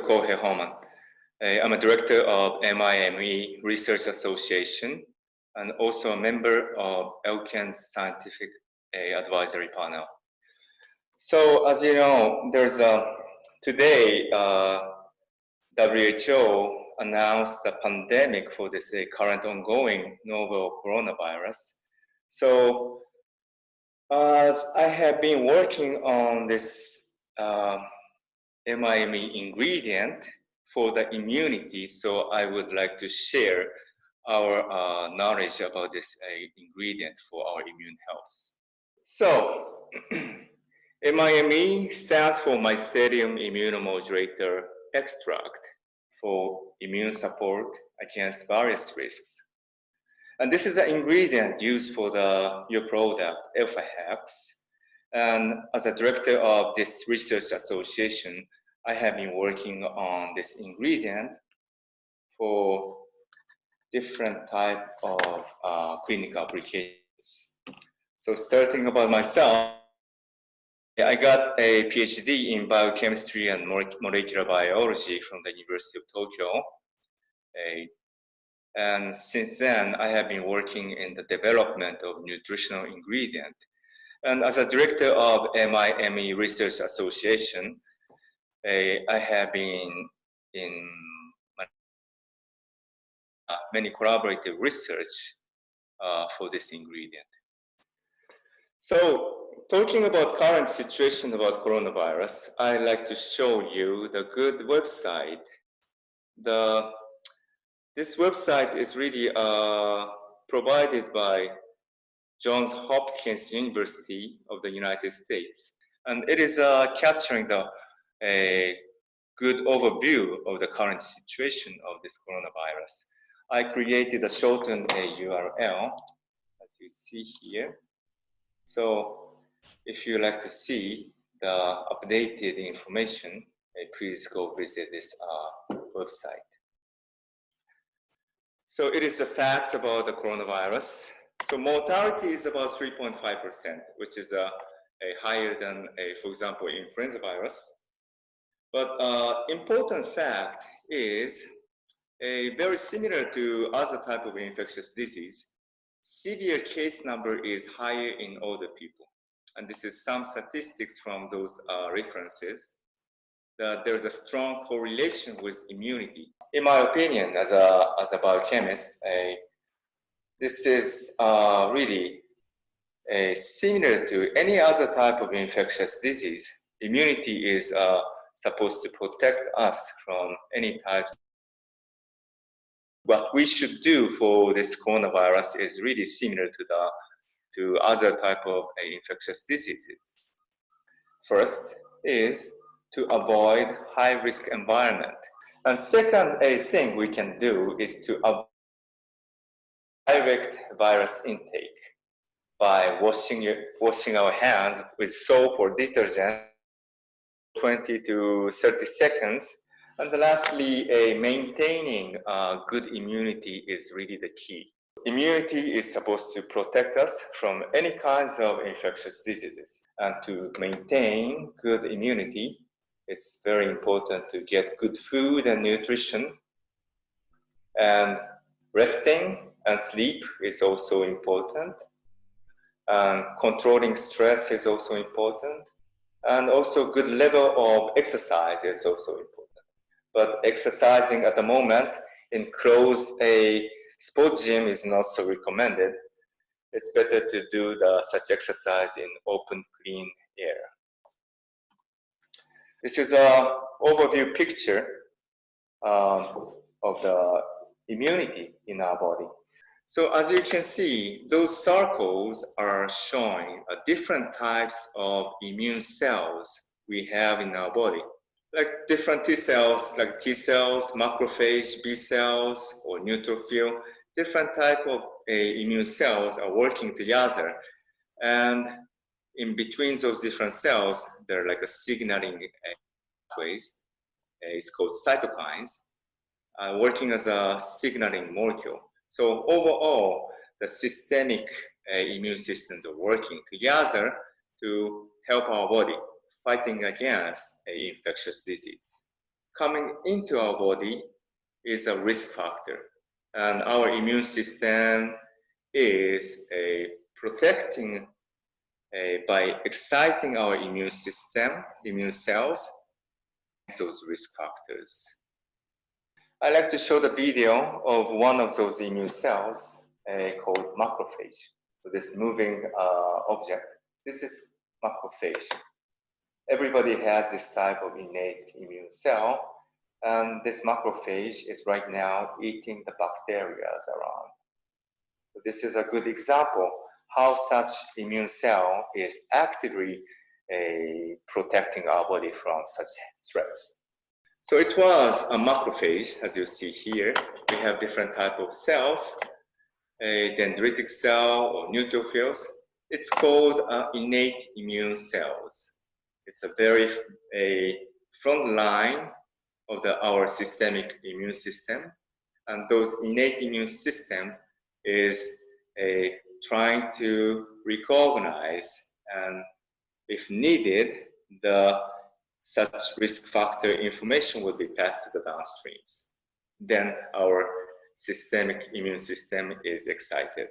Cohey Honma. I'm a director of MIME Research Association and also a member of Elken's Scientific Advisory Panel. So as you know, there's today WHO announced the pandemic for this current ongoing novel coronavirus. So as I have been working on this MIME ingredient for the immunity, so I would like to share our knowledge about this ingredient for our immune health. So MIME stands for Mycelium Immunomodulator Extract for immune support against various risks. And this is an ingredient used for your product, Elfahex. And as a director of this research association, I have been working on this ingredient for different type of clinical applications. So starting about myself, I got a PhD in biochemistry and molecular biology from the University of Tokyo. And since then, I have been working in the development of nutritional ingredient. And as a director of MIME Research Association, I have been in many collaborative research for this ingredient. So talking about current situation about coronavirus, I'd like to show you the good website. This website is really provided by Johns Hopkins University of the United States. And it is capturing a good overview of the current situation of this coronavirus. I created a shortened URL, as you see here. So if you like to see the updated information, please go visit this website. So it is the facts about the coronavirus. So mortality is about 3.5%, which is higher than, for example, influenza virus. But important fact is very similar to other type of infectious disease. Severe case number is higher in older people. And this is some statistics from those references, that there's a strong correlation with immunity. In my opinion, as a biochemist, this is really similar to any other type of infectious disease. Immunity is supposed to protect us from any types. What we should do for this coronavirus is really similar to other type of infectious diseases. First is to avoid high-risk environment. And second thing we can do is to avoid direct virus intake by washing our hands with soap or detergent 20 to 30 seconds. And lastly, maintaining good immunity is really the key. Immunity is supposed to protect us from any kinds of infectious diseases. And to maintain good immunity, it's very important to get good food and nutrition. And resting and sleep is also important. And controlling stress is also important. And also good level of exercise is also important. But exercising at the moment in closed sport gym is not so recommended. It's better to do such exercise in open, clean air. This is an overview picture of the immunity in our body. So as you can see, those circles are showing different types of immune cells we have in our body. Like different T cells, like T cells, macrophage, B cells, or neutrophil, different type of immune cells are working together. And in between those different cells, there are like a signaling pathways. It's called cytokines, working as a signaling molecule. So overall, the systemic immune systems are working together to help our body fighting against infectious disease. coming into our body is a risk factor. And our immune system is protecting by exciting our immune system, immune cells, those risk factors. I like to show the video of one of those immune cells called macrophage. So this moving object, this is macrophage. Everybody has this type of innate immune cell, and this macrophage is right now eating the bacteria around. So this is a good example how such immune cell is actively protecting our body from such threats. So it was a macrophage, as you see here. We have different type of cells, a dendritic cell or neutrophils. It's called innate immune cells. It's a very front line of our systemic immune system, and those innate immune systems is trying to recognize and, if needed, such risk factor information will be passed to the downstreams. Then our systemic immune system is excited.